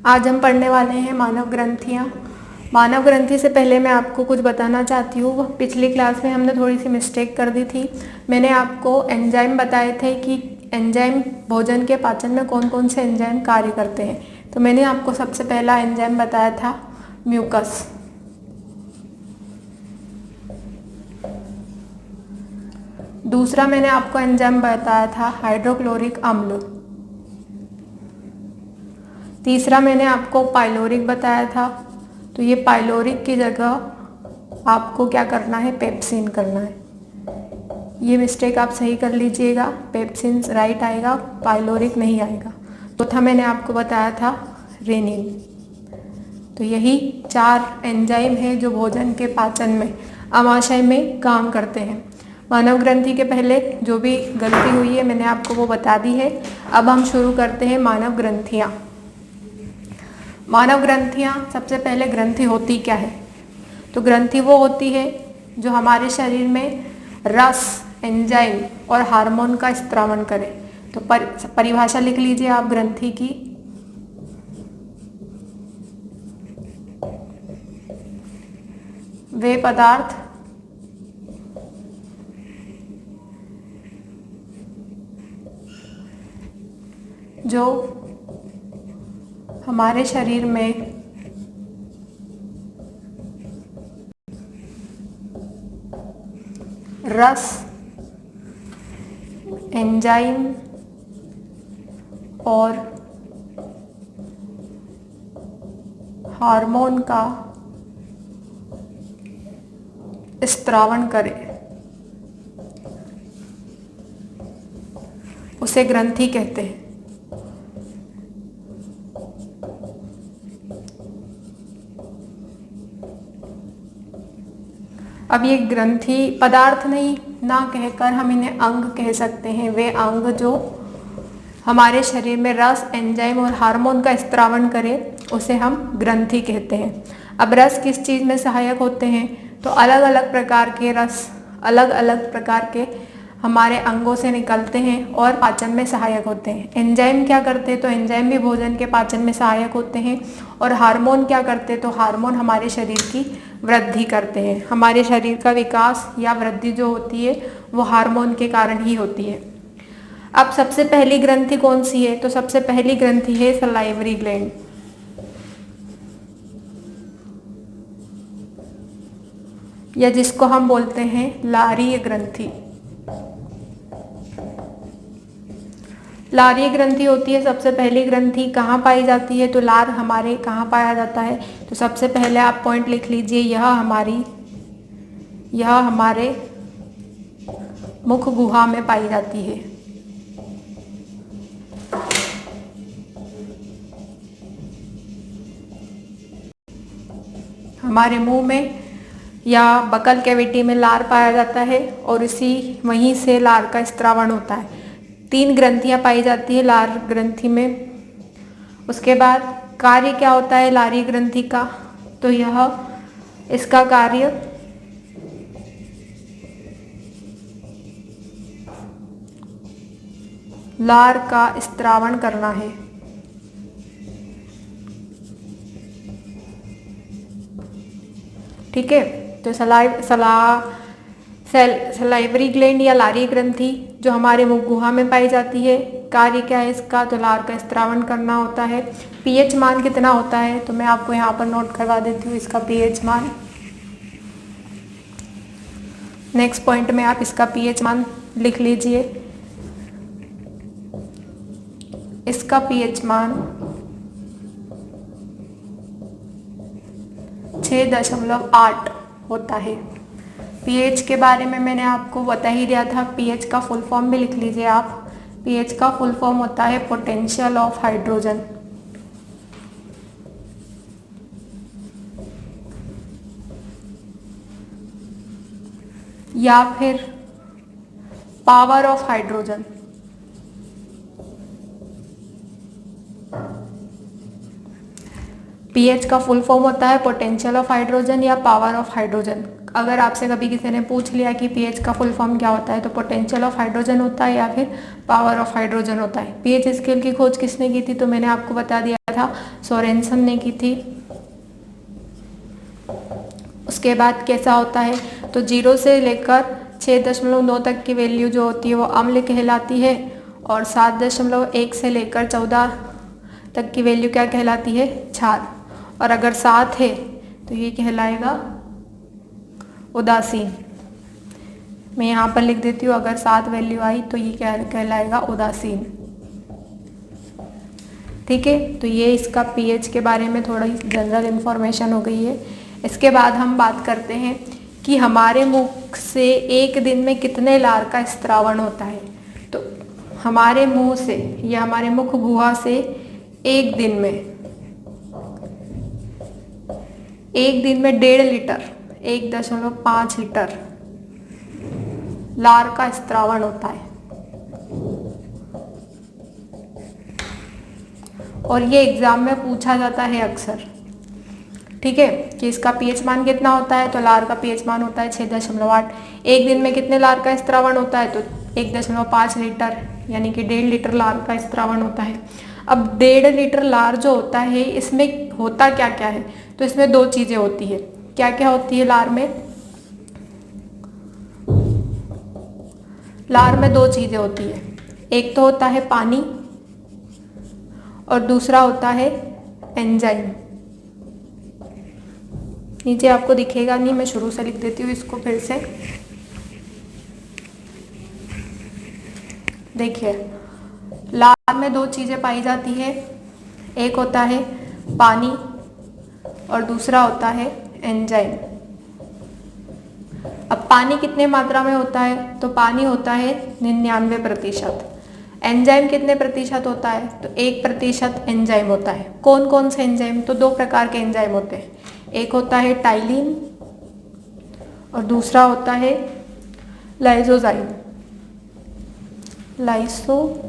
आज हम पढ़ने वाले हैं मानव ग्रंथियाँ। मानव ग्रंथि से पहले मैं आपको कुछ बताना चाहती हूँ। पिछली क्लास में हमने थोड़ी सी मिस्टेक कर दी थी। मैंने आपको एंजाइम बताए थे कि एंजाइम भोजन के पाचन में कौन कौन से एंजाइम कार्य करते हैं। तो मैंने आपको सबसे पहला एंजाइम बताया था म्यूकस। दूसरा मैंने आपको एंजाइम बताया था हाइड्रोक्लोरिक अम्ल। तीसरा मैंने आपको पाइलोरिक बताया था। तो ये पाइलोरिक की जगह आपको क्या करना है, पेप्सिन करना है। ये मिस्टेक आप सही कर लीजिएगा, पेप्सिन राइट आएगा, पाइलोरिक नहीं आएगा। चौथा मैंने आपको बताया था रेनिन। तो यही 4 एंजाइम हैं जो भोजन के पाचन में, आमाशय में काम करते हैं। मानव ग्रंथि के पहले जो भी गलती हुई है मैंने आपको वो बता दी है। अब हम शुरू करते हैं मानव ग्रंथियाँ। मानव ग्रंथियाँ, सबसे पहले ग्रंथि होती क्या है? तो ग्रंथि वो होती है जो हमारे शरीर में रस, एंजाइम और हार्मोन का स्त्रावन करे। तो परिभाषा लिख लीजिए आप ग्रंथि की। वे पदार्थ जो हमारे शरीर में रस, एंजाइम और हार्मोन का स्त्रावन करे, उसे ग्रंथि कहते हैं। अब ये ग्रंथि पदार्थ नहीं ना कहकर हम इन्हें अंग कह सकते हैं। वे अंग जो हमारे शरीर में रस, एंजाइम और हार्मोन का स्त्रावन करे उसे हम ग्रंथि कहते हैं। अब रस किस चीज़ में सहायक होते हैं? तो अलग अलग प्रकार के रस अलग अलग प्रकार के हमारे अंगों से निकलते हैं और पाचन में सहायक होते हैं। एंजाइम क्या करते हैं? तो एंजाइम भी भोजन के पाचन में सहायक होते हैं। और हार्मोन क्या करते हैं? तो हार्मोन हमारे शरीर की वृद्धि करते हैं। हमारे शरीर का विकास या वृद्धि जो होती है वो हार्मोन के कारण ही होती है। अब सबसे पहली ग्रंथि कौन सी है? तो सबसे पहली ग्रंथि है सलाइवरी ग्लैंड, या जिसको हम बोलते हैं लारीय ग्रंथि। लारीय ग्रंथि होती है सबसे पहली ग्रंथि। कहाँ पाई जाती है? तो लार हमारे कहाँ पाया जाता है? तो सबसे पहले आप पॉइंट लिख लीजिए, यह हमारे मुख गुहा में पाई जाती है। हमारे मुंह में या बकल कैविटी में लार पाया जाता है और वहीं से लार का स्त्रावन होता है। 3 ग्रंथियां पाई जाती है लार ग्रंथि में। उसके बाद कार्य क्या होता है लारी ग्रंथि का? तो इसका कार्य लार का स्त्रावन करना है। ठीक है, तो सलाइवरी ग्लैंड या लारी ग्रंथि जो हमारे मुख गुहा में पाई जाती है, कार्य क्या है इसका? तो लार का स्त्रावन करना होता है। पीएच मान कितना होता है? तो मैं आपको यहाँ पर नोट करवा देती हूँ इसका पीएच मान। नेक्स्ट पॉइंट में आप इसका पीएच मान लिख लीजिए। इसका पीएच मान 6.8 होता है। पीएच के बारे में मैंने आपको बता ही दिया था। पीएच का फुल फॉर्म भी लिख लीजिए आप। पीएच का फुल फॉर्म होता है पोटेंशियल ऑफ हाइड्रोजन, या फिर पावर ऑफ हाइड्रोजन। पीएच का फुल फॉर्म होता है पोटेंशियल ऑफ हाइड्रोजन या पावर ऑफ हाइड्रोजन। अगर आपसे कभी किसी ने पूछ लिया कि पीएच का फुल फॉर्म क्या होता है, तो पोटेंशियल ऑफ हाइड्रोजन होता है या फिर पावर ऑफ हाइड्रोजन होता है। पीएच स्केल की खोज किसने की थी, तो मैंने आपको बता दिया था, सोरेनसन ने की थी। उसके बाद कैसा होता है, तो 0 से लेकर 6.9 तक की वैल्यू जो होती है वो अम्ल कहलाती है, और 7.1 से लेकर 14 तक की वैल्यू क्या कहलाती है, क्षार। और अगर 7 है तो ये कहलाएगा उदासीन। मैं यहाँ पर लिख देती हूँ, अगर 7 वैल्यू आई तो ये क्या कहलाएगा, उदासीन। ठीक है, तो ये इसका पीएच के बारे में थोड़ी जनरल इन्फॉर्मेशन हो गई है। इसके बाद हम बात करते हैं कि हमारे मुख से एक दिन में कितने लार का स्त्रावण होता है। तो हमारे मुंह से या हमारे मुख गुहा से एक दिन में 1.5 लीटर 1.5 लीटर लार का स्त्रावण होता है। और ये एग्जाम में पूछा जाता है अक्सर, ठीक है, कि इसका पीएच मान कितना होता है, तो लार का पीएच मान होता है 6.8। एक दिन में कितने लार का स्त्रावण होता है, तो 1.5 लीटर, यानी कि 1.5 लीटर लार का स्त्रावण होता है। अब 1.5 लीटर लार जो होता है, इसमें होता क्या क्या है, तो इसमें 2 चीजें होती है। क्या क्या होती है लार में, लार में 2 चीजें होती है। एक तो होता है पानी और दूसरा होता है एंजाइम। नीचे आपको दिखेगा नहीं, मैं शुरू से लिख देती हूँ इसको फिर से। देखिए, लार में 2 चीजें पाई जाती है, एक होता है पानी और दूसरा होता है एंजाइम। अब पानी कितने मात्रा में होता है, तो पानी होता है 99%। एंजाइम कितने प्रतिशत होता है, तो 1% एंजाइम होता है। कौन कौन से एंजाइम, तो 2 प्रकार के एंजाइम होते हैं। एक होता है टाइलिन और दूसरा होता है लाइसोजाइम, लाइसोजोइम।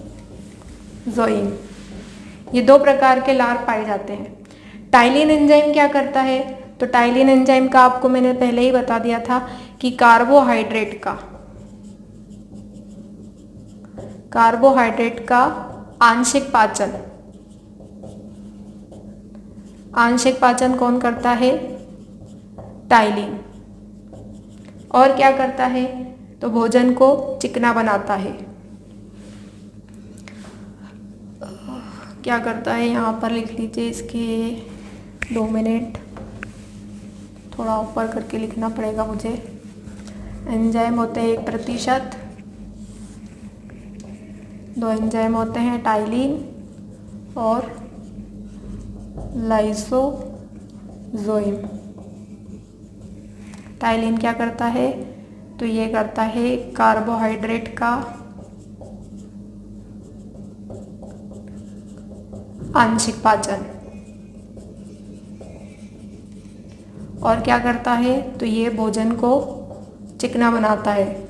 ये 2 प्रकार के लार पाए जाते हैं। टाइलिन एंजाइम क्या करता है, तो टाइलिन एंजाइम का आपको मैंने पहले ही बता दिया था कि कार्बोहाइड्रेट का आंशिक पाचन कौन करता है, टाइलिन। और क्या करता है, तो भोजन को चिकना बनाता है। क्या करता है, यहाँ पर लिख लीजिए इसके 2 मिनट, थोड़ा ऊपर करके लिखना पड़ेगा मुझे। एंजाइम होते हैं 1%, 2 एंजाइम होते हैं टाइलिन और लाइसोजोइम। टाइलिन क्या करता है, तो ये करता है कार्बोहाइड्रेट का आंशिक पाचन। और क्या करता है, तो ये भोजन को चिकना बनाता है।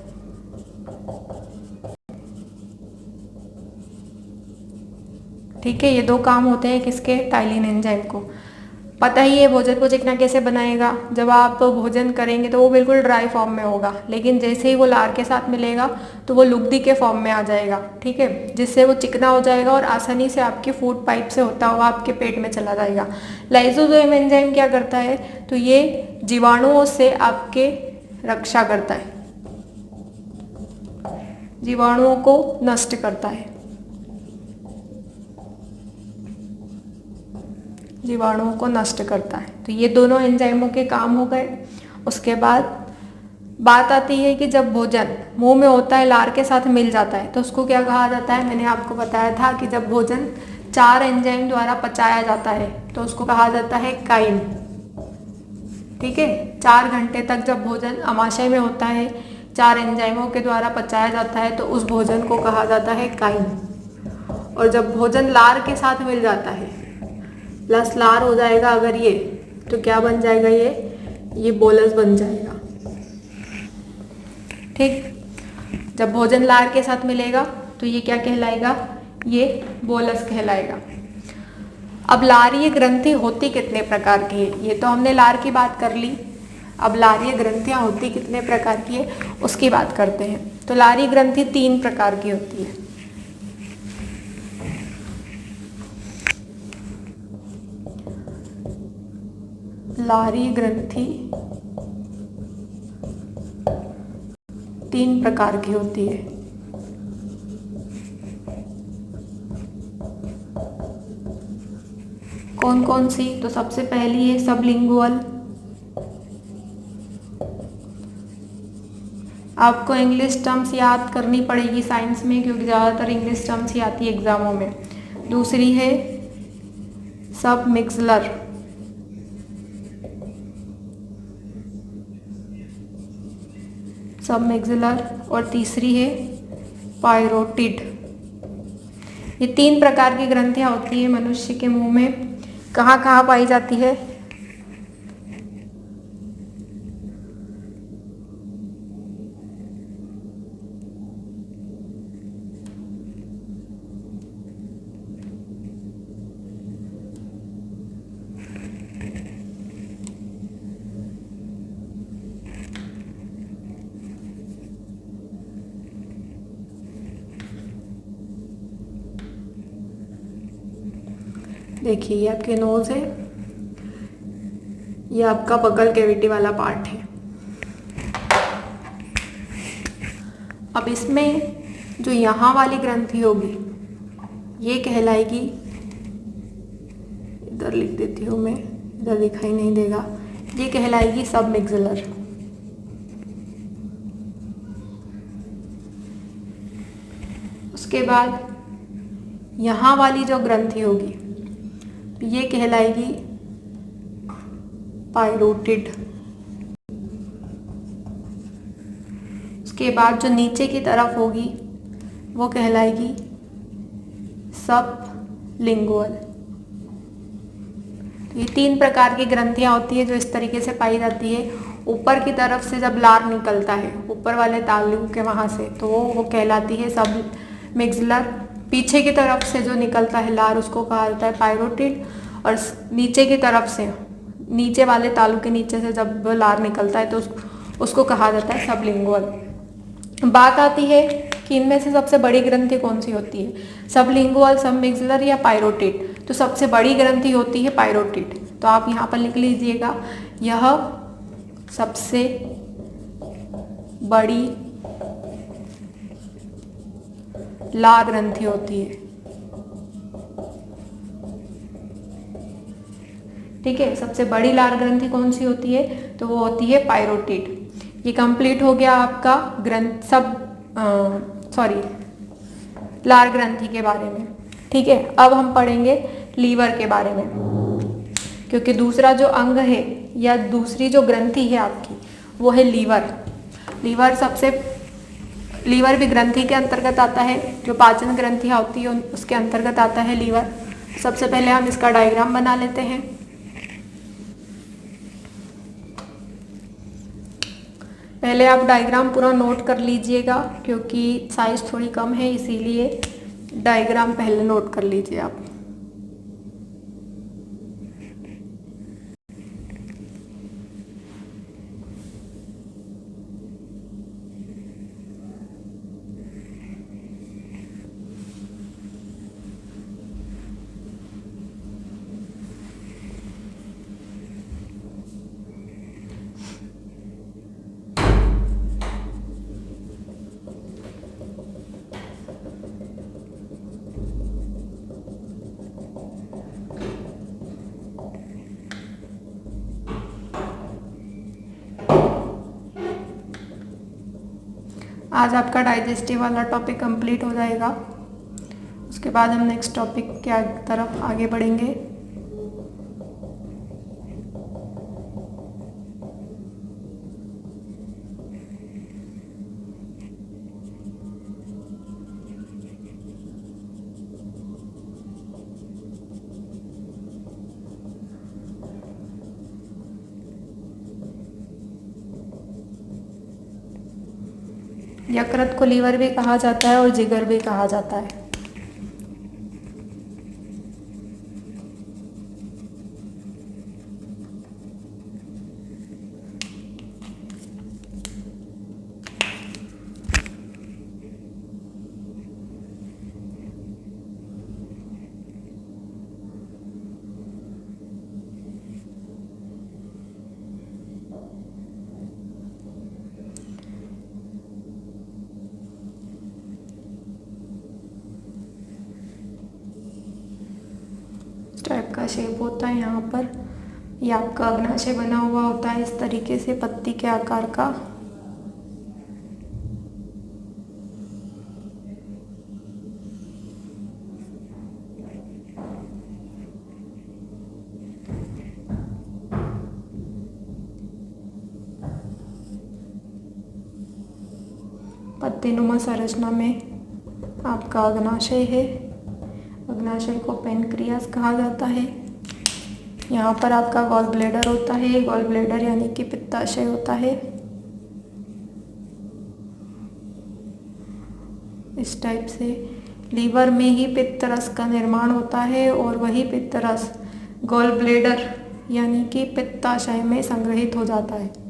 ठीक है, ये 2 काम होते हैं किसके, टाइलिन एंजाइम को। पता ही है भोजन को चिकना कैसे बनाएगा, जब आप भोजन करेंगे तो वो बिल्कुल ड्राई फॉर्म में होगा, लेकिन जैसे ही वो लार के साथ मिलेगा तो वो लुगदी के फॉर्म में आ जाएगा। ठीक है, जिससे वो चिकना हो जाएगा और आसानी से आपकी फूड पाइप से होता हुआ आपके पेट में चला जाएगा। लाइसोजोइम एंजाइम क्या करता है, तो ये जीवाणुओं से आपके रक्षा करता है, जीवाणुओं को नष्ट करता है, जीवाणुओं को नष्ट करता है। तो ये दोनों एंजाइमों के काम हो गए। उसके बाद बात आती है कि जब भोजन मुंह में होता है, लार के साथ मिल जाता है, तो उसको क्या कहा जाता है। मैंने आपको बताया था कि जब भोजन 4 एंजाइम द्वारा पचाया जाता है तो उसको कहा जाता है काइम। ठीक है, 4 घंटे तक जब भोजन अमाशय में होता है, 4 एंजाइमों के द्वारा पचाया जाता है, तो उस भोजन को कहा जाता है काइम। और जब भोजन लार के साथ मिल जाता है, प्लस लार हो जाएगा अगर ये, तो क्या बन जाएगा, ये बोलस बन जाएगा। ठीक, जब भोजन लार के साथ मिलेगा तो ये क्या कहलाएगा, ये बोलस कहलाएगा। अब लारीय ग्रंथि होती कितने प्रकार की है, ये तो हमने लार की बात कर ली। अब लारीय ग्रंथियां होती कितने प्रकार की है उसकी बात करते हैं। तो लारीय ग्रंथि 3 प्रकार की होती है। लारीय ग्रंथि 3 प्रकार की होती है। कौन कौन सी? तो सबसे पहली है सबलिंगुअल। आपको इंग्लिश टर्म्स याद करनी पड़ेगी साइंस में, क्योंकि ज़्यादातर इंग्लिश टर्म्स ही आती है एग्जामों में। दूसरी है सबमिक्सलर। सबमिक्सलर और तीसरी है पायरोटिड। ये 3 प्रकार की ग्रंथियां होती है मनुष्य के मुंह में। कहाँ कहाँ पाई जाती है? देखिए ये आपके नोज है, ये आपका बगल कैविटी वाला पार्ट है। अब इसमें जो यहाँ वाली ग्रंथि होगी ये कहलाएगी, इधर लिख देती हूँ मैं, इधर दिखाई नहीं देगा, ये कहलाएगी सबमिक्सलर। उसके बाद यहाँ वाली जो ग्रंथि होगी ये कहलाएगी पायरोटिड। उसके बाद जो नीचे की तरफ होगी वो कहलाएगी सबलिंगुअल। ये 3 प्रकार की ग्रंथियां होती है जो इस तरीके से पाई जाती है। ऊपर की तरफ से जब लार निकलता है ऊपर वाले तालु के वहां से, तो वो कहलाती है सबमिक्सलर। पीछे की तरफ से जो निकलता है लार उसको कहा जाता है पायरोटिड। और नीचे की तरफ से, नीचे वाले तालु के नीचे से जब लार निकलता है तो उसको कहा जाता है सबलिंगुअल। बात आती है कि इनमें से सबसे बड़ी ग्रंथि कौन सी होती है, सबलिंगुअल, सबमिक्सलर या पायरोटिड? तो सबसे बड़ी ग्रंथि होती है पायरोटिड। तो आप यहाँ पर लिख लीजिएगा, यह सबसे बड़ी लार ग्रंथि होती है। ठीक है, सबसे बड़ी लार ग्रंथि कौन सी होती है? तो वो होती है पायरोटिड। ये कंप्लीट हो गया आपका लार ग्रंथि के बारे में। ठीक है, अब हम पढ़ेंगे लीवर के बारे में, क्योंकि दूसरा जो अंग है या दूसरी जो ग्रंथि है आपकी वो है लीवर। लीवर भी ग्रंथि के अंतर्गत आता है। जो पाचन ग्रंथियाँ होती है उसके अंतर्गत आता है लीवर। सबसे पहले हम इसका डायग्राम बना लेते हैं। पहले आप डायग्राम पूरा नोट कर लीजिएगा, क्योंकि साइज थोड़ी कम है इसीलिए डायग्राम पहले नोट कर लीजिए आप। आज आपका डाइजेस्टिव वाला टॉपिक कंप्लीट हो जाएगा। उसके बाद हम नेक्स्ट टॉपिक के तरफ आगे बढ़ेंगे। यकृत को लीवर भी कहा जाता है और जिगर भी कहा जाता है। शेप होता है यहाँ पर, ये आपका अग्नाशय बना हुआ होता है इस तरीके से पत्ती के आकार का। पत्तीनुमा संरचना में आपका अग्नाशय है। अग्नाशय को पेनक्रियास कहा जाता है। यहाँ पर आपका गॉल ब्लैडर होता है। गॉल ब्लैडर यानी कि पित्ताशय होता है। इस टाइप से लीवर में ही पित्तरस का निर्माण होता है और वही पित्तरस गॉल ब्लैडर यानी कि पित्ताशय में संग्रहित हो जाता है।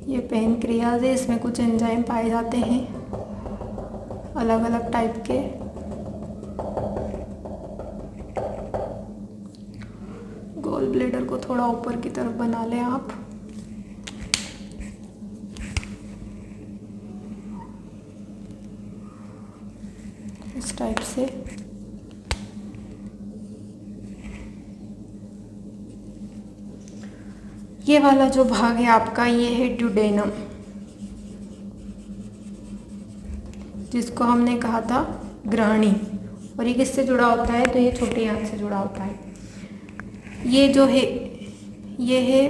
ये पेनक्रियाज है, इसमें कुछ एंजाइम पाए जाते हैं अलग अलग टाइप के। गॉल ब्लैडर को थोड़ा ऊपर की तरफ बना लें आप। इस टाइप से ये वाला जो भाग है आपका, ये है ड्यूडेनम, जिसको हमने कहा था ग्रहणी। और ये किससे जुड़ा होता है, तो ये छोटी आंत से जुड़ा होता है। ये जो है ये है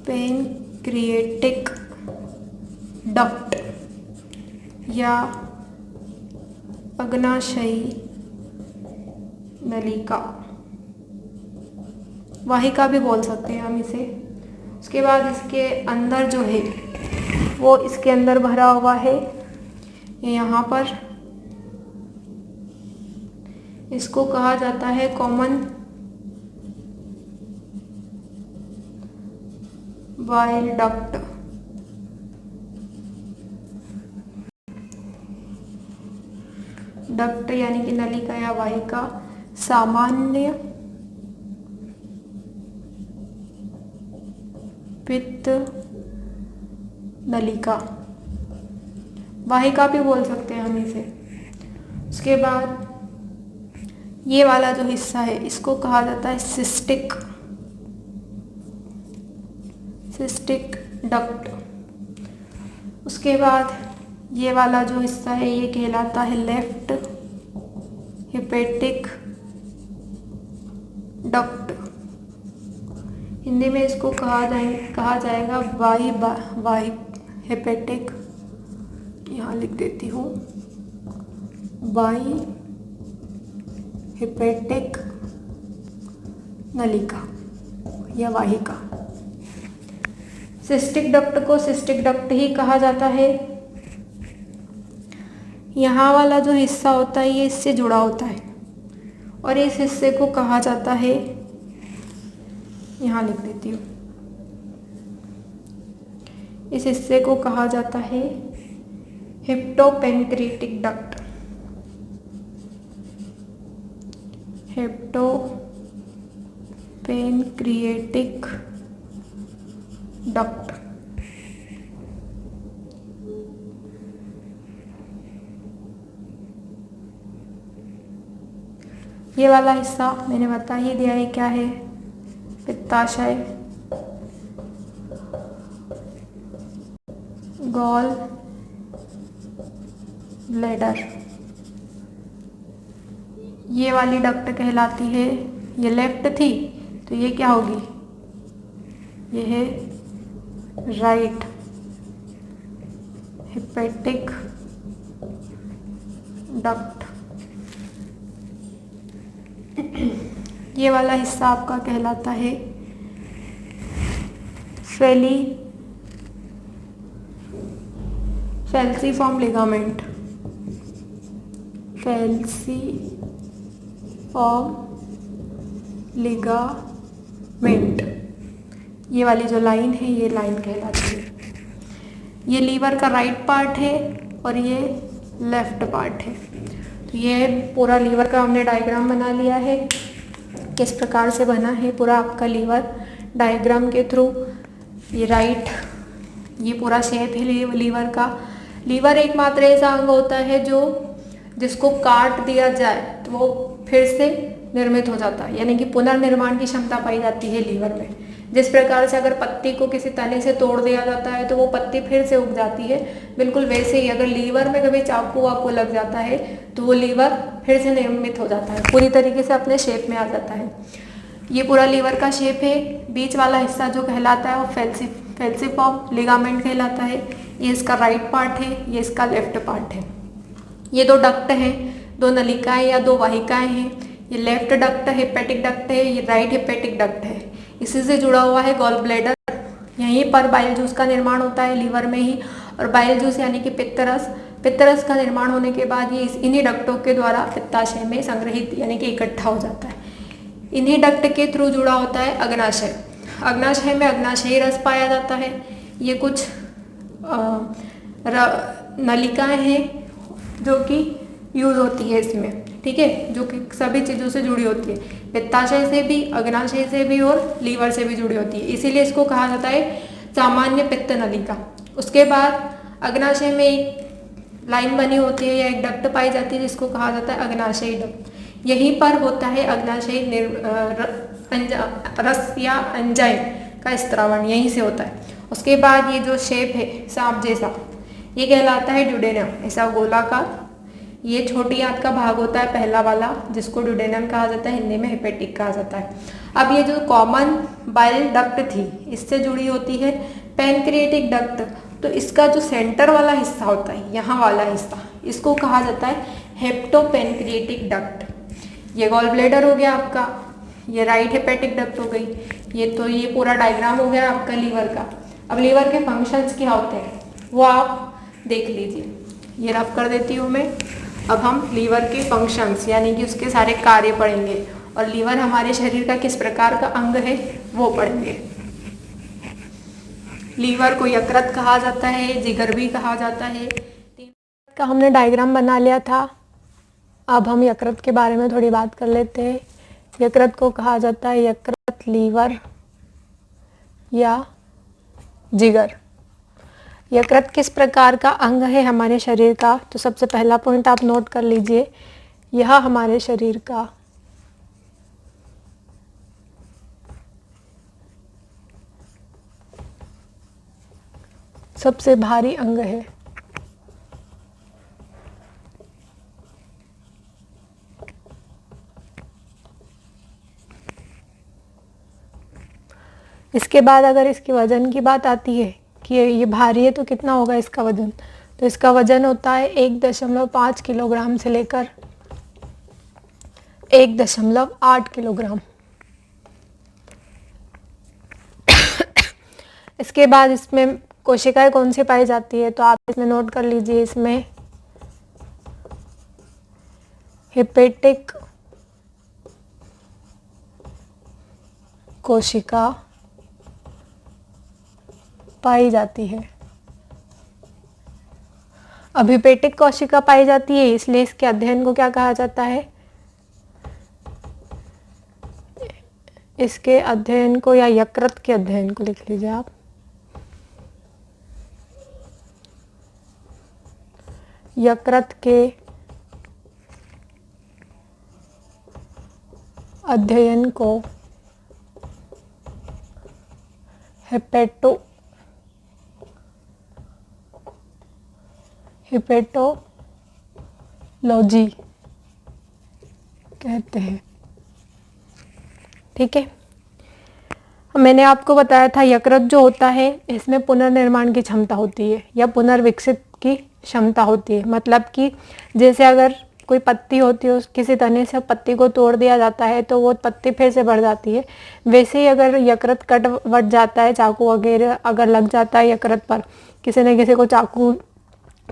पेनक्रिएटिक डक्ट या अग्नाशयी नलिका, वाहिका भी बोल सकते हैं हम इसे। उसके बाद इसके अंदर जो है वो इसके अंदर भरा हुआ है यहाँ पर। इसको कहा जाता है कॉमन बाइल डक्ट। डक्ट यानी कि नलिका या वाहिका। सामान्य पित्त नलिका, वाहिका भी बोल सकते हैं हम इसे। उसके बाद ये वाला जो हिस्सा है इसको कहा जाता है सिस्टिक डक्ट। उसके बाद ये वाला जो हिस्सा है ये कहलाता है लेफ्ट हेपेटिक डक्ट। हिंदी में इसको कहा जाएगा वाई हेपेटिक, यहाँ लिख देती हूँ, वाई हेपेटिक नलिका या वाहिका। सिस्टिक डक्ट को सिस्टिक डक्ट ही कहा जाता है। यहाँ वाला जो हिस्सा होता है ये इससे जुड़ा होता है और इस हिस्से को कहा जाता है, यहाँ लिख देती हूँ, इस हिस्से को कहा जाता है हेप्टोपेनक्रिएटिक डक्ट। हेप्टोपेनक्रिएटिक डक्ट। ये वाला हिस्सा मैंने बता ही दिया है क्या है, पित्ताशय, गॉल ब्लैडर। ये वाली डक्ट कहलाती है, ये लेफ्ट थी तो ये क्या होगी, ये है राइट हेपेटिक डक्ट। ये वाला हिस्सा आपका कहलाता है फैल्सीफॉर्म लिगामेंट। फैल्सीफॉर्म लिगामेंट, ये वाली जो लाइन है ये लाइन कहलाती है। ये लीवर का राइट पार्ट है और ये लेफ्ट पार्ट है। तो ये पूरा लीवर का हमने डायग्राम बना लिया है, किस प्रकार से बना है पूरा आपका लीवर डायग्राम के थ्रू। ये राइट, ये पूरा शेप है लीवर का। लीवर एकमात्र ऐसा अंग होता है जो जिसको काट दिया जाए तो वो फिर से निर्मित हो जाता है, यानी कि पुनर्निर्माण की क्षमता पाई जाती है लीवर में। जिस प्रकार से अगर पत्ती को किसी तने से तोड़ दिया जाता है तो वो पत्ती फिर से उग जाती है, बिल्कुल वैसे ही अगर लीवर में कभी चाकू वाकू लग जाता है तो वो लीवर फिर से निर्मित हो जाता है, पूरी तरीके से अपने शेप में आ जाता है। ये पूरा लीवर का शेप है। बीच वाला हिस्सा जो कहलाता है वो फेल्सिफॉर्म लिगामेंट कहलाता है। ये इसका राइट पार्ट है, ये इसका लेफ्ट पार्ट है। ये दो डक्ट हैं, दो नलिकाएं या दो वाहिकाएं हैं। ये लेफ्ट डक्ट हेपेटिक डक्ट है, ये राइट हेपेटिक डक्ट है। इसी से जुड़ा हुआ है गॉल ब्लैडर। यहीं पर बाइल जूस का निर्माण होता है लीवर में ही, और बाइल जूस यानी कि पित्तरस का निर्माण होने के बाद ये इन्हीं डक्टों के द्वारा पित्ताशय में संग्रहित यानी कि इकट्ठा हो जाता है। इन्हीं डक्ट के थ्रू जुड़ा होता है अग्नाशय। अग्नाशय में अग्नाशयी रस पाया जाता है। ये कुछ नलिकाएं हैं जो कि यूज होती है इसमें, ठीक है, जो कि सभी चीज़ों से जुड़ी होती है, पित्ताशय से भी, अग्नाशय से भी और लीवर से भी जुड़ी होती है। इसीलिए इसको कहा जाता है सामान्य पित्त नलिका। उसके बाद अग्नाशय में एक लाइन बनी होती है या एक डक्ट पाई जाती है जिसको कहा जाता है अग्नाशयी डक्ट। यहीं पर होता है अग्नाशयी रस या एंजाइम का स्त्रावण, यहीं से होता है। उसके बाद ये जो शेप है सांप जैसा, ये कहलाता है ड्यूडेनम, ऐसा गोलाकार। ये छोटी आंत का भाग होता है पहला वाला, जिसको ड्यूडेनम कहा जाता है, हिंदी में हेपेटिक कहा जाता है। अब ये जो कॉमन बाइल डक्ट थी इससे जुड़ी होती है पैनक्रिएटिक डक्ट। तो इसका जो सेंटर वाला हिस्सा होता है, यहाँ वाला हिस्सा, इसको कहा जाता है हेप्टोपेनक्रिएटिक डक्ट। ये गॉल ब्लैडर हो गया आपका, ये राइट हेपेटिक डक्ट हो गई। ये पूरा डायग्राम हो गया आपका लीवर का। अब लीवर के फंक्शंस क्या होते हैं वो आप देख लीजिए। ये रब कर देती हूँ मैं। अब हम लीवर के फंक्शंस यानी कि उसके सारे कार्य पढ़ेंगे और लीवर हमारे शरीर का किस प्रकार का अंग है वो पढ़ेंगे। लीवर को यकृत कहा जाता है, जिगर भी कहा जाता है। का हमने डायग्राम बना लिया था। अब हम यकृत के बारे में थोड़ी बात कर लेते हैं। यकृत को कहा जाता है यकृत, लीवर या जिगर। यकृत किस प्रकार का अंग है हमारे शरीर का, तो सबसे पहला पॉइंट आप नोट कर लीजिए। यह हमारे शरीर का सबसे भारी अंग है। इसके बाद अगर इसके वजन की बात आती है कि ये भारी है तो कितना होगा इसका वजन, तो इसका वजन होता है 1.5 किलोग्राम से लेकर 1.8 किलोग्राम। इसके बाद इसमें कोशिकाएं कौन सी पाई जाती है, तो आप इसमें नोट कर लीजिए। इसमें हेपेटिक कोशिका पाई जाती है। अब हेपेटिक कोशिका पाई जाती है, इसलिए इसके अध्ययन को क्या कहा जाता है, इसके अध्ययन को या यकृत के अध्ययन को लिख लीजिए आप। यकृत के अध्ययन को हेपेटोलॉजी कहते हैं, ठीक है। मैंने आपको बताया था यकृत जो होता है इसमें पुनर्निर्माण की क्षमता होती है या पुनर्विकसित की क्षमता होती है। मतलब कि जैसे अगर कोई पत्ती होती है, किसी तने से पत्ती को तोड़ दिया जाता है तो वो पत्ती फिर से बढ़ जाती है, वैसे ही अगर यकृत कट वट जाता है, चाकू वगैरह अगर लग जाता है यकृत पर, किसी ने किसी को चाकू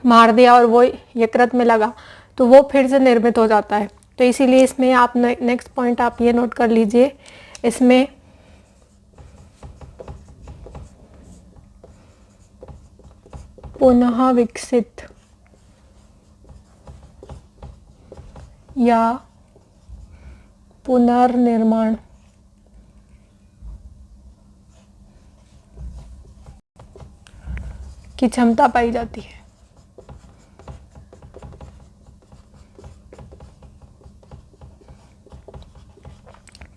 मार दिया और वो यकृत में लगा तो वो फिर से निर्मित हो जाता है। तो इसीलिए इसमें आप नेक्स्ट पॉइंट आप ये नोट कर लीजिए, इसमें पुनः विकसित या पुनर्निर्माण की क्षमता पाई जाती है।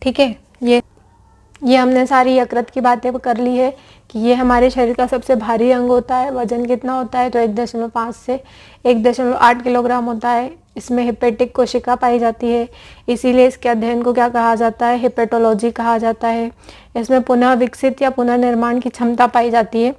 ठीक है, ये हमने सारी यकृत की बातें कर ली है कि ये हमारे शरीर का सबसे भारी अंग होता है। वजन कितना होता है, तो 1.5 से 1.8 किलोग्राम होता है। इसमें हिपेटिक कोशिका पाई जाती है, इसीलिए इसके अध्ययन को क्या कहा जाता है, हिपेटोलॉजी कहा जाता है। इसमें पुनः विकसित या पुनर्निर्माण की क्षमता पाई जाती है,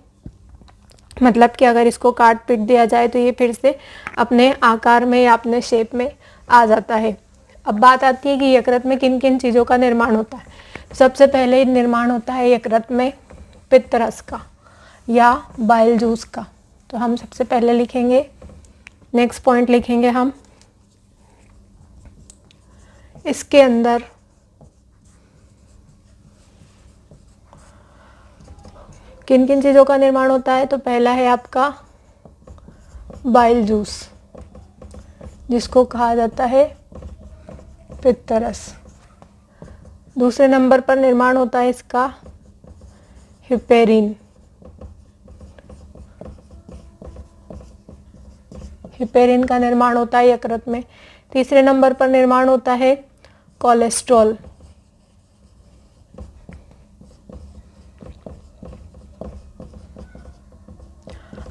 मतलब कि अगर इसको काट पीट दिया जाए तो ये फिर से अपने आकार में या अपने शेप में आ जाता है। अब बात आती है कि यकृत में किन किन चीज़ों का निर्माण होता है। सबसे पहले निर्माण होता है यकृत में पित्त रस का या बाइल जूस का। तो हम सबसे पहले लिखेंगे, नेक्स्ट पॉइंट लिखेंगे हम, इसके अंदर किन किन चीज़ों का निर्माण होता है। तो पहला है आपका बाइल जूस, जिसको कहा जाता है पित्त रस। दूसरे नंबर पर निर्माण होता है इसका हिपेरिन। हिपेरिन का निर्माण होता है यकृत में। तीसरे नंबर पर निर्माण होता है कोलेस्ट्रॉल।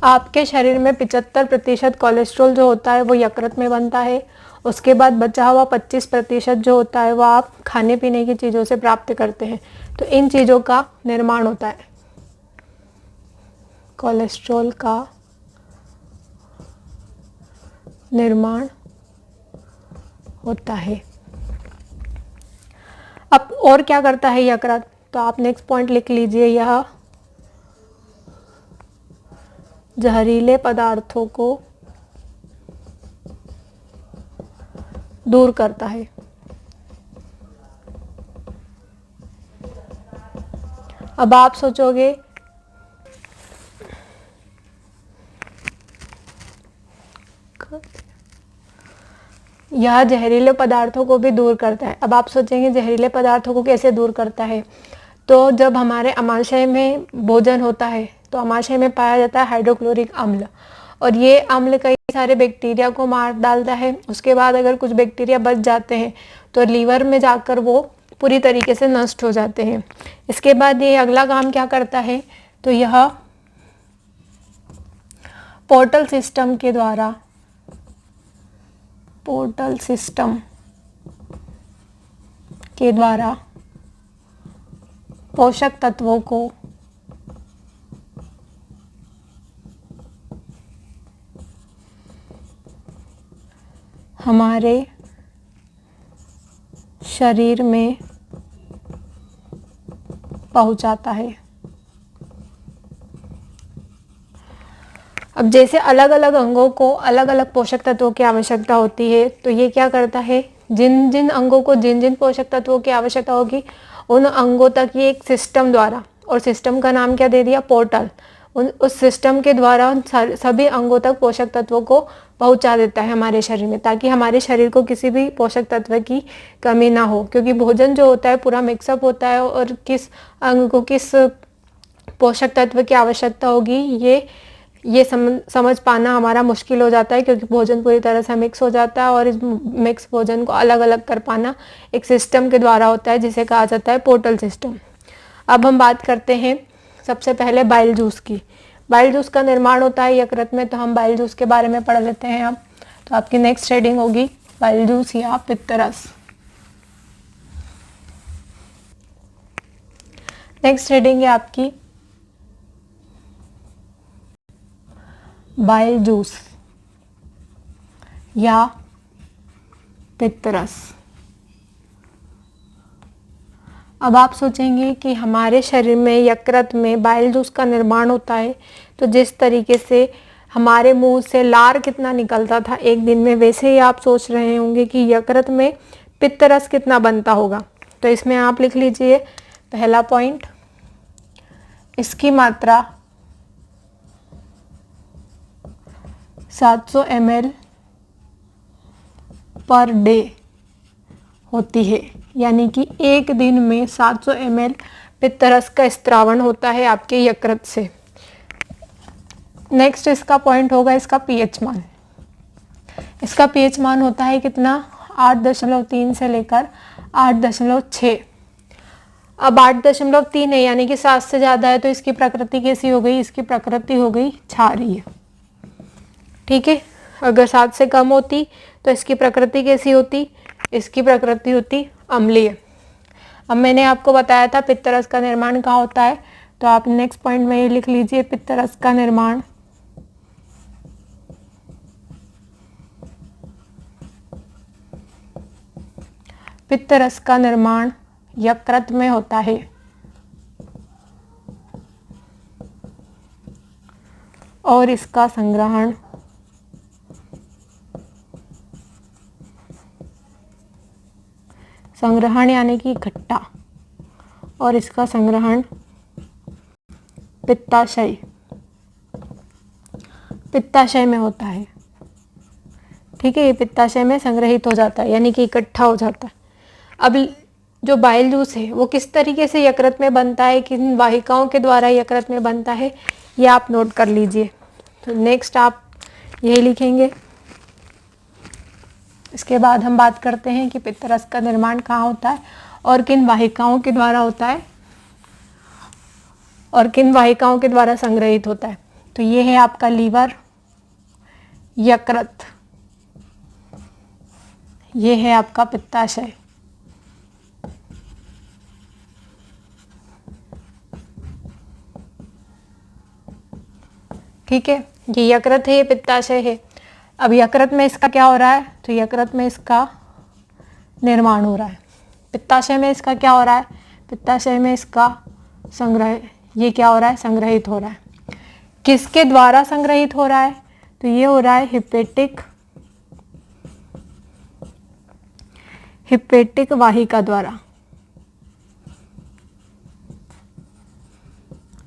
आपके शरीर में 75% कोलेस्ट्रॉल जो होता है वो यकृत में बनता है। उसके बाद बचा हुआ 25% जो होता है वो आप खाने पीने की चीज़ों से प्राप्त करते हैं। तो इन चीज़ों का निर्माण होता है, कोलेस्ट्रॉल का निर्माण होता है। अब और क्या करता है यकृत, तो आप नेक्स्ट पॉइंट लिख लीजिए, यह जहरीले पदार्थों को दूर करता है। अब आप सोचोगे यह जहरीले पदार्थों को भी दूर करता है। अब आप सोचेंगे जहरीले पदार्थों को कैसे दूर करता है, तो जब हमारे अमाशय में भोजन होता है तो अमाशय में पाया जाता है हाइड्रोक्लोरिक अम्ल, और ये अम्ल कई सारे बैक्टीरिया को मार डालता है। उसके बाद अगर कुछ बैक्टीरिया बच जाते हैं तो लीवर में जाकर वो पूरी तरीके से नष्ट हो जाते हैं। इसके बाद ये अगला काम क्या करता है, तो यह पोर्टल सिस्टम के द्वारा, पोर्टल सिस्टम के द्वारा पोषक तत्वों को हमारे शरीर में पहुंचाता है। अब जैसे अलग अलग अंगों को अलग अलग पोषक तत्वों की आवश्यकता होती है, तो ये क्या करता है, जिन जिन अंगों को जिन जिन पोषक तत्वों की आवश्यकता होगी उन अंगों तक ये एक सिस्टम द्वारा, और सिस्टम का नाम क्या दे दिया, पोर्टल, उस सिस्टम के द्वारा सभी अंगों तक पोषक तत्वों को पहुंचा देता है हमारे शरीर में, ताकि हमारे शरीर को किसी भी पोषक तत्व की कमी ना हो। क्योंकि भोजन जो होता है पूरा मिक्सअप होता है, और किस अंग को किस पोषक तत्व की आवश्यकता होगी ये समझ पाना हमारा मुश्किल हो जाता है, क्योंकि भोजन पूरी तरह से मिक्स हो जाता है, और इस मिक्स भोजन को अलग अलग कर पाना एक सिस्टम के द्वारा होता है जिसे कहा जाता है पोर्टल सिस्टम। अब हम बात करते हैं सबसे पहले बाइल जूस की। बाइल जूस का निर्माण होता है यकृत में, तो हम बाइल जूस के बारे में पढ़ लेते हैं अब। तो आपकी नेक्स्ट रीडिंग होगी बाइल जूस या पित्त रस। नेक्स्ट रीडिंग है आपकी बाइल जूस या पित्त रस। अब आप सोचेंगे कि हमारे शरीर में यकृत में बाइल जूस का निर्माण होता है, तो जिस तरीके से हमारे मुंह से लार कितना निकलता था एक दिन में, वैसे ही आप सोच रहे होंगे कि यकृत में पित्त रस कितना बनता होगा। तो इसमें आप लिख लीजिए पहला पॉइंट, इसकी मात्रा 700 ml पर डे होती है, यानी कि एक दिन में 700 ml पित्त रस का स्त्रावण होता है आपके यकृत से। नेक्स्ट इसका पॉइंट होगा इसका पीएच मान। इसका पीएच मान होता है कितना, 8.3 से लेकर 8.6। अब 8.3 है यानी कि 7 से ज़्यादा है, तो इसकी प्रकृति कैसी हो गई, इसकी प्रकृति हो गई क्षारीय। ठीक है, अगर 7 से कम होती तो इसकी प्रकृति कैसी होती, इसकी प्रकृति होती अम्लीय। अब मैंने आपको बताया था पित्त रस का निर्माण कहाँ होता है, तो आप नेक्स्ट पॉइंट में ये लिख लीजिए, पित्त रस का निर्माण पित्त रस का निर्माण यकृत में होता है। और इसका संग्रहण यानी कि इकट्ठा, और इसका संग्रहण पित्ताशय में होता है। ठीक है, ये पित्ताशय में संग्रहित हो जाता है, यानी कि इकट्ठा हो जाता है। अब जो बाइल जूस है वो किस तरीके से यकृत में बनता है, किन वाहिकाओं के द्वारा यकृत में बनता है, ये आप नोट कर लीजिए। तो नेक्स्ट आप यही लिखेंगे। इसके बाद हम बात करते हैं कि पित्त रस का निर्माण कहाँ होता है और किन वाहिकाओं के द्वारा होता है और किन वाहिकाओं के द्वारा संग्रहित होता है। तो ये है आपका लीवर, यकृत, ये है आपका पित्ताशय। ठीक है, ये यकृत है, ये पित्ताशय है। अब यकृत में इसका क्या हो रहा है, तो यकृत में इसका निर्माण हो रहा है। पित्ताशय में इसका क्या हो रहा है, पित्ताशय में इसका संग्रह, ये क्या हो रहा है, संग्रहित हो रहा है। किसके द्वारा संग्रहित हो रहा है, तो ये हो रहा है हिपेटिक वाहिका द्वारा।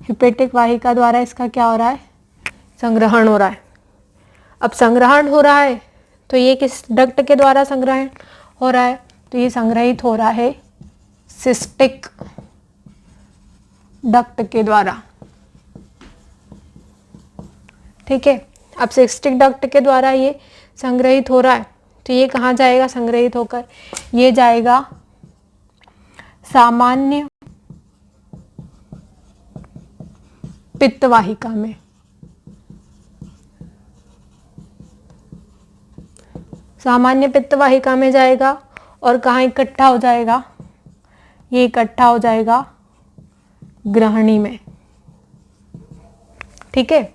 हिपेटिक वाहिका द्वारा इसका क्या हो रहा है, संग्रहण हो रहा है। अब संग्रहण हो रहा है तो ये किस डक्ट के द्वारा संग्रहण हो रहा है, तो ये संग्रहित हो रहा है सिस्टिक डक्ट के द्वारा। ठीक है, अब सिस्टिक डक्ट के द्वारा ये संग्रहित हो रहा है, तो ये कहाँ जाएगा संग्रहित होकर, ये जाएगा सामान्य पित्त वाहिका में। सामान्य पित्त वाहिका में जाएगा और कहाँ इकट्ठा हो जाएगा, ये इकट्ठा हो जाएगा ग्रहणी में। ठीक है,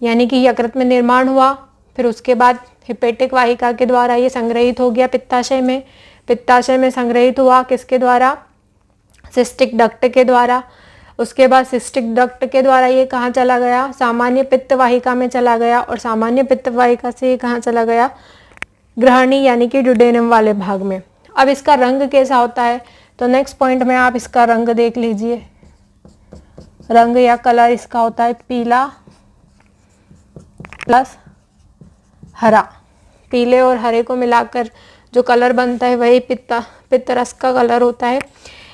यानी कि यकृत में निर्माण हुआ, फिर उसके बाद हिपेटिक वाहिका के द्वारा ये संग्रहित हो गया पित्ताशय में। पित्ताशय में संग्रहित हुआ किसके द्वारा, सिस्टिक डक्ट के द्वारा। उसके बाद सिस्टिक डक्ट के द्वारा ये कहाँ चला गया, सामान्य पित्त वाहिका में चला गया, और सामान्य पित्त वाहिका से ये कहाँ चला गया, ग्रहणी यानी कि ड्यूडेनम वाले भाग में। अब इसका रंग कैसा होता है, तो नेक्स्ट पॉइंट में आप इसका रंग देख लीजिए। रंग या कलर इसका होता है पीला प्लस हरा। पीले और हरे को मिलाकर जो कलर बनता है वही पित्त रस का कलर होता है।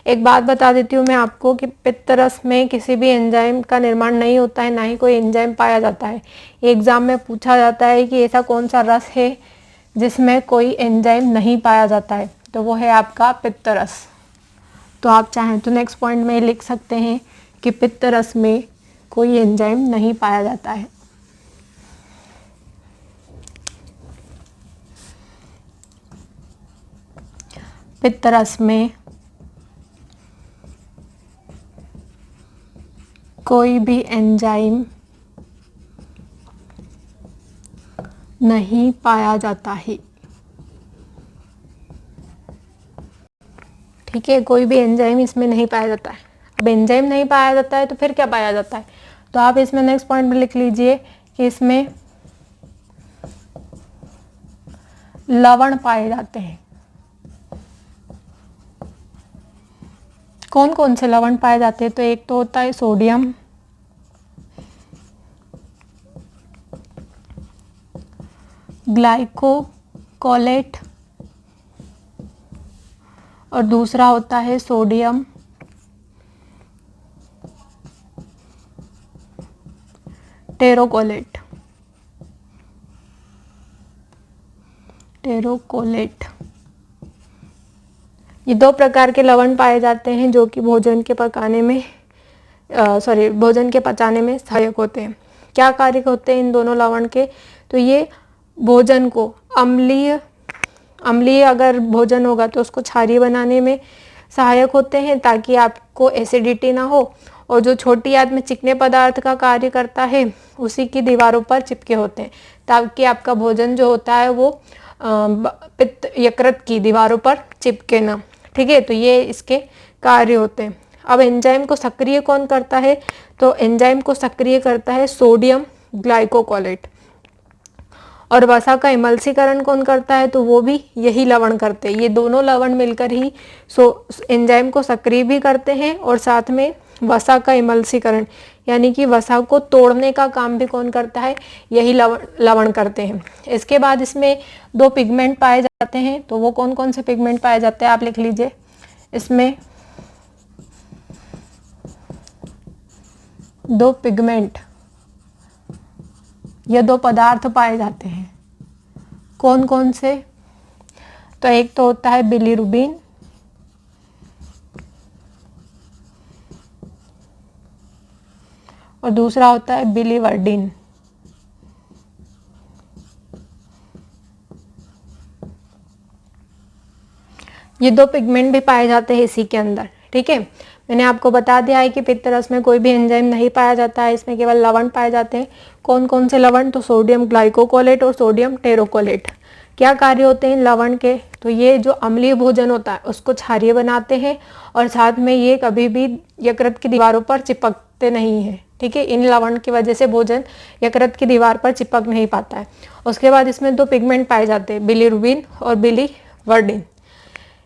एक बात बता देती हूँ मैं आपको कि पित्त रस में किसी भी एंजाइम का निर्माण नहीं होता है, ना ही कोई एंजाइम पाया जाता है। एग्जाम में पूछा जाता है कि ऐसा कौन सा रस है जिसमें कोई एंजाइम नहीं पाया जाता है, तो वो है आपका पित्त रस। तो आप चाहें तो नेक्स्ट पॉइंट में लिख सकते हैं कि पित्त रस में कोई एंजाइम नहीं पाया जाता है। पित्त रस में कोई भी एंजाइम नहीं पाया जाता है। ठीक है, कोई भी एंजाइम इसमें नहीं पाया जाता है। अब एंजाइम नहीं पाया जाता है तो फिर क्या पाया जाता है, तो आप इसमें नेक्स्ट पॉइंट में लिख लीजिए कि इसमें लवण पाए जाते हैं। कौन कौन से लवण पाए जाते हैं, तो एक तो होता है सोडियम, ग्लाइकोकोलेट और दूसरा होता है सोडियम टेरोकोलेट। ये दो प्रकार के लवण पाए जाते हैं जो कि भोजन के पचाने में सहायक होते हैं। क्या कार्य होते हैं इन दोनों लवण के? तो ये भोजन को अम्लीय अगर भोजन होगा तो उसको क्षारीय बनाने में सहायक होते हैं ताकि आपको एसिडिटी ना हो, और जो छोटी आंत में चिकने पदार्थ का कार्य करता है उसी की दीवारों पर चिपके होते हैं ताकि आपका भोजन जो होता है वो पित्त यकृत की दीवारों पर चिपके ना। ठीक है, तो ये इसके कार्य होते हैं। अब एंजाइम को सक्रिय कौन करता है? तो एंजाइम को सक्रिय करता है सोडियम ग्लाइकोकोलेट। और वसा का इमल्सीकरण कौन करता है? तो वो भी यही लवण करते हैं। ये दोनों लवण मिलकर ही एंजाइम को सक्रिय भी करते हैं और साथ में वसा का इमल्सीकरण यानी कि वसा को तोड़ने का काम भी कौन करता है? यही लवण करते हैं। इसके बाद इसमें दो पिगमेंट पाए जाते हैं। तो वो कौन कौन से पिगमेंट पाए जाते हैं आप लिख लीजिए। इसमें दो पिगमेंट या दो पदार्थ पाए जाते हैं। कौन कौन से? तो एक तो होता है बिलीरुबिन और दूसरा होता है बिलीवर्डिन। ये दो पिगमेंट भी पाए जाते हैं इसी के अंदर। ठीक है, मैंने आपको बता दिया है कि पित्त रस में कोई भी एंजाइम नहीं पाया जाता है, इसमें केवल लवण पाए जाते हैं। कौन कौन से लवण? तो सोडियम ग्लाइकोकोलेट और सोडियम टेरोकोलेट। क्या कार्य होते हैं इन लवण के? तो ये जो अम्लीय भोजन होता है उसको क्षारीय बनाते हैं और साथ में ये कभी भी यकृत की दीवारों पर चिपकते नहीं हैं। ठीक है, इन लवण की वजह से भोजन यकृत की दीवार पर चिपक नहीं पाता है। उसके बाद इसमें दो पिगमेंट पाए जाते हैं, बिलीरुबिन और बिलीवर्डिन।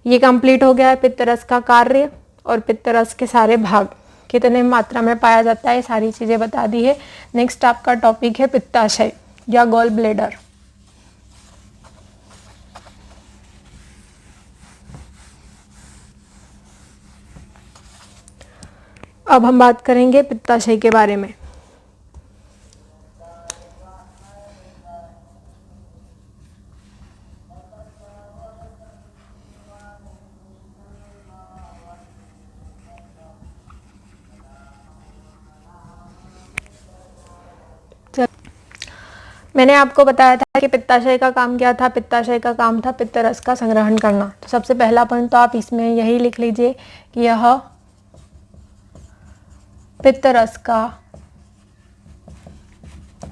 ये कंप्लीट हो गया है पित्त रस का कार्य और पित्त रस के सारे भाग कितने मात्रा में पाया जाता है, सारी चीज़ें बता दी है। नेक्स्ट आपका टॉपिक है पित्ताशय या गॉल ब्लेडर। अब हम बात करेंगे पित्ताशय के बारे में। मैंने आपको बताया था कि पित्ताशय का काम क्या था। पित्ताशय का काम था पित्त रस का संग्रहण करना। तो सबसे पहला पॉइंट तो आप इसमें यही लिख लीजिए कि यह पित्त रस का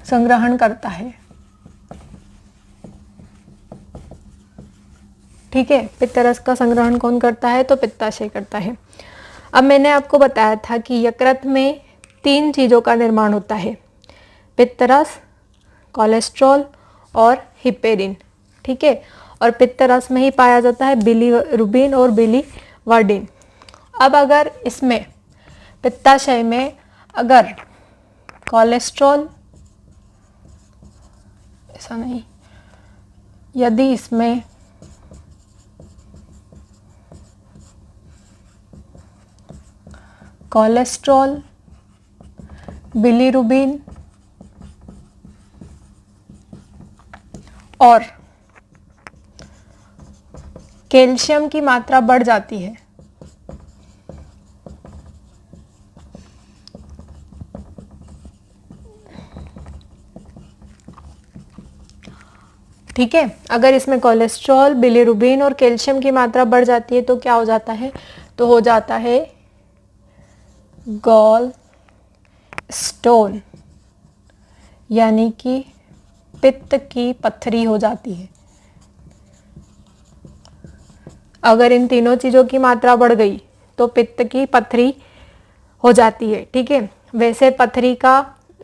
संग्रहण करता है। ठीक है, पित्त रस का संग्रहण कौन करता है? तो पित्ताशय करता है। अब मैंने आपको बताया था कि यकृत में 3 चीज़ों का निर्माण होता है, पित्त रस, कोलेस्ट्रॉल और हिपेरिन। ठीक है, और पित्त रस में ही पाया जाता है बिलीरुबिन और बिलीवर्डिन। अब अगर इसमें पित्ताशय में अगर कोलेस्ट्रॉल, ऐसा नहीं, यदि इसमें कोलेस्ट्रॉल, बिलीरुबिन और कैल्शियम की मात्रा बढ़ जाती है, ठीक है, अगर इसमें कोलेस्ट्रॉल, बिलीरुबिन और कैल्शियम की मात्रा बढ़ जाती है तो क्या हो जाता है? तो हो जाता है गॉल स्टोन, यानी कि पित्त की पत्थरी हो जाती है। अगर इन तीनों चीज़ों की मात्रा बढ़ गई तो पित्त की पत्थरी हो जाती है। ठीक है, वैसे पत्थरी का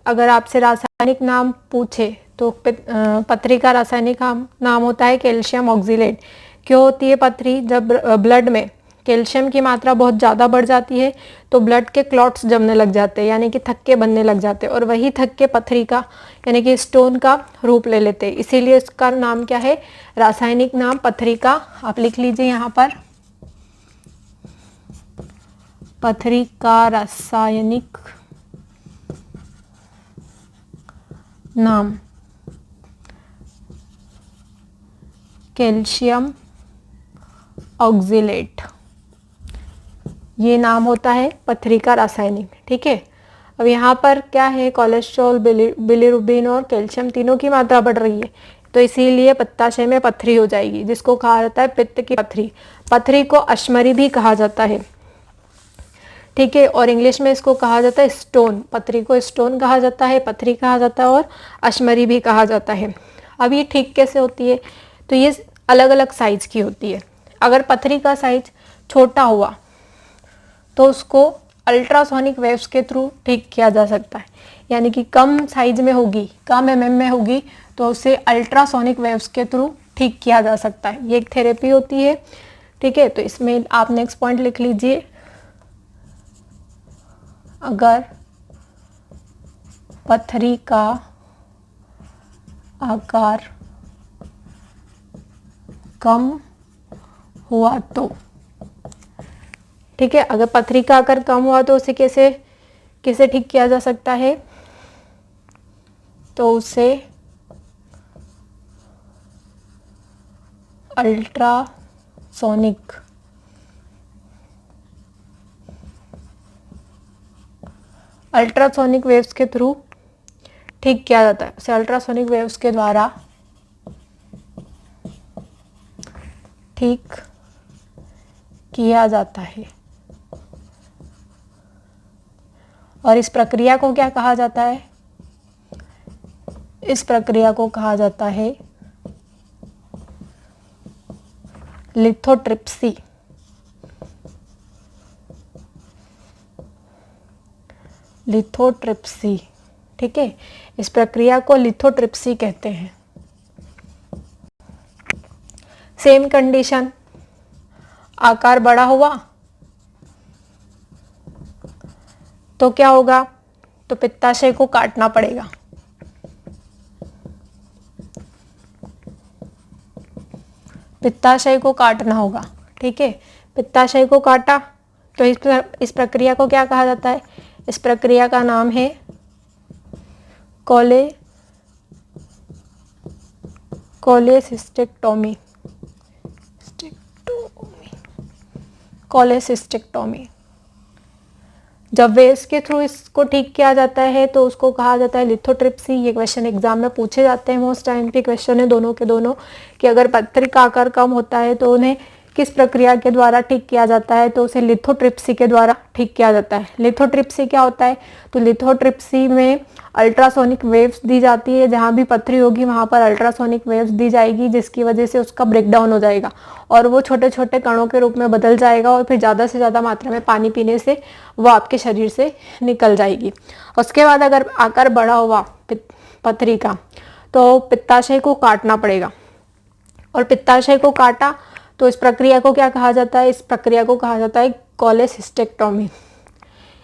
अगर आपसे रासायनिक नाम पूछे तो पत्थरी का रासायनिक नाम होता है कैल्शियम ऑक्सीलेट। क्यों होती है पत्थरी? जब ब्लड में कैल्शियम की मात्रा बहुत ज़्यादा बढ़ जाती है तो ब्लड के क्लॉट्स जमने लग जाते हैं, यानी कि थक्के बनने लग जाते हैं, और वही थक्के पथरी का यानी कि स्टोन का रूप ले लेते हैं। इसीलिए इसका नाम क्या है, रासायनिक नाम पथरी का आप लिख लीजिए यहाँ पर, पथरी का रासायनिक नाम कैल्शियम ऑक्जेलेट, ये नाम होता है पथरी का रासायनिक। ठीक है, अब यहाँ पर क्या है, कोलेस्ट्रॉल, बिलीरुबिन और कैल्शियम तीनों की मात्रा बढ़ रही है, तो इसीलिए पित्ताशय में पथरी हो जाएगी, जिसको कहा जाता है पित्त की पथरी। पथरी को अश्मरी भी कहा जाता है। ठीक है, और इंग्लिश में इसको कहा जाता है स्टोन। पथरी को स्टोन कहा जाता है, पथरी कहा जाता है और अश्मरी भी कहा जाता है। अब ये ठीक कैसे होती है, तो ये अलग अलग साइज की होती है। अगर पथरी का साइज छोटा हुआ तो उसको अल्ट्रासोनिक वेव्स के थ्रू ठीक किया जा सकता है, यानी कि कम साइज में होगी, कम mm में होगी, तो उसे अल्ट्रासोनिक वेव्स के थ्रू ठीक किया जा सकता है। ये एक थेरेपी होती है। ठीक है, तो इसमें आप नेक्स्ट पॉइंट लिख लीजिए, अगर पथरी का आकार कम हुआ तो, ठीक है, अगर पथरी का आकार कम हुआ तो उसे कैसे कैसे ठीक किया जा सकता है, तो उसे अल्ट्रासोनिक वेव्स के थ्रू ठीक किया जाता है। उसे अल्ट्रासोनिक वेव्स के द्वारा ठीक किया जाता है। और इस प्रक्रिया को क्या कहा जाता है, इस प्रक्रिया को कहा जाता है लिथोट्रिप्सी। लिथोट्रिप्सी, ठीक है, इस प्रक्रिया को लिथोट्रिप्सी कहते हैं। सेम कंडीशन, आकार बड़ा हुआ तो क्या होगा, तो पित्ताशय को काटना पड़ेगा। पित्ताशय को काटना होगा। ठीक है, पित्ताशय को काटा तो इस प्रक्रिया को क्या कहा जाता है, इस प्रक्रिया का नाम है कोलेसिस्टेक्टोमी। कोलेसिस्टेक्टोमी, जब वेव्स के थ्रू इसको ठीक किया जाता है तो उसको कहा जाता है लिथोट्रिप्सी। ये क्वेश्चन एग्जाम में पूछे जाते हैं, मोस्ट टाइम पे क्वेश्चन है दोनों के दोनों, कि अगर पथरी का आकार कम होता है तो उन्हें किस प्रक्रिया के द्वारा ठीक किया जाता है, तो उसे लिथोट्रिप्सी के द्वारा ठीक किया जाता है। लिथोट्रिप्सी क्या होता है, तो लिथोट्रिप्सी में अल्ट्रासोनिक वेव्स दी जाती है, जहाँ भी पथरी होगी वहाँ पर अल्ट्रासोनिक वेव्स दी जाएगी, जिसकी वजह से उसका ब्रेकडाउन हो जाएगा और वो छोटे छोटे कणों के रूप में बदल जाएगा और फिर ज़्यादा से ज़्यादा मात्रा में पानी पीने से वो आपके शरीर से निकल जाएगी। उसके बाद अगर आकार बड़ा हुआ पथरी का तो पित्ताशय को काटना पड़ेगा, और पित्ताशय को काटा तो इस प्रक्रिया को क्या कहा जाता है, इस प्रक्रिया को कहा जाता है कोलेसिस्टेक्टोमी।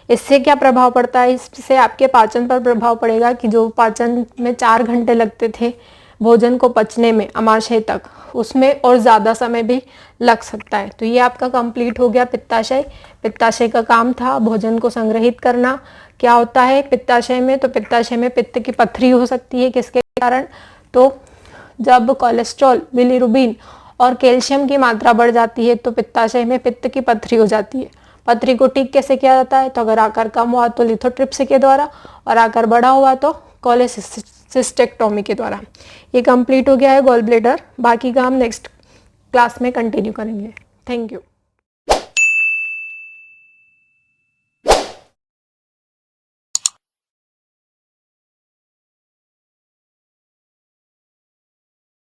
इससे क्या प्रभाव पड़ता है, इससे आपके पाचन पर प्रभाव पड़ेगा कि जो पाचन में 4 घंटे लगते थे भोजन को पचने में आमाशय तक, उसमें और ज़्यादा समय भी लग सकता है। तो ये आपका कंप्लीट हो गया पित्ताशय। पित्ताशय का काम था भोजन को संग्रहित करना। क्या होता है पित्ताशय में, तो पित्ताशय में पित्त की पथरी हो सकती है, किसके कारण, तो जब कोलेस्ट्रॉल, बिलीरुबिन और कैल्शियम की मात्रा बढ़ जाती है तो पित्ताशय में पित्त की पथरी हो जाती है। पथरी को ठीक कैसे किया जाता है, तो अगर आकार कम हुआ तो लिथोट्रिप्सी के द्वारा, और आकार बड़ा हुआ तो कोलेसिस्टेक्टोमी के द्वारा। ये कंप्लीट हो गया है गॉल ब्लैडर। बाकी का हम नेक्स्ट क्लास में कंटिन्यू करेंगे। Thank you.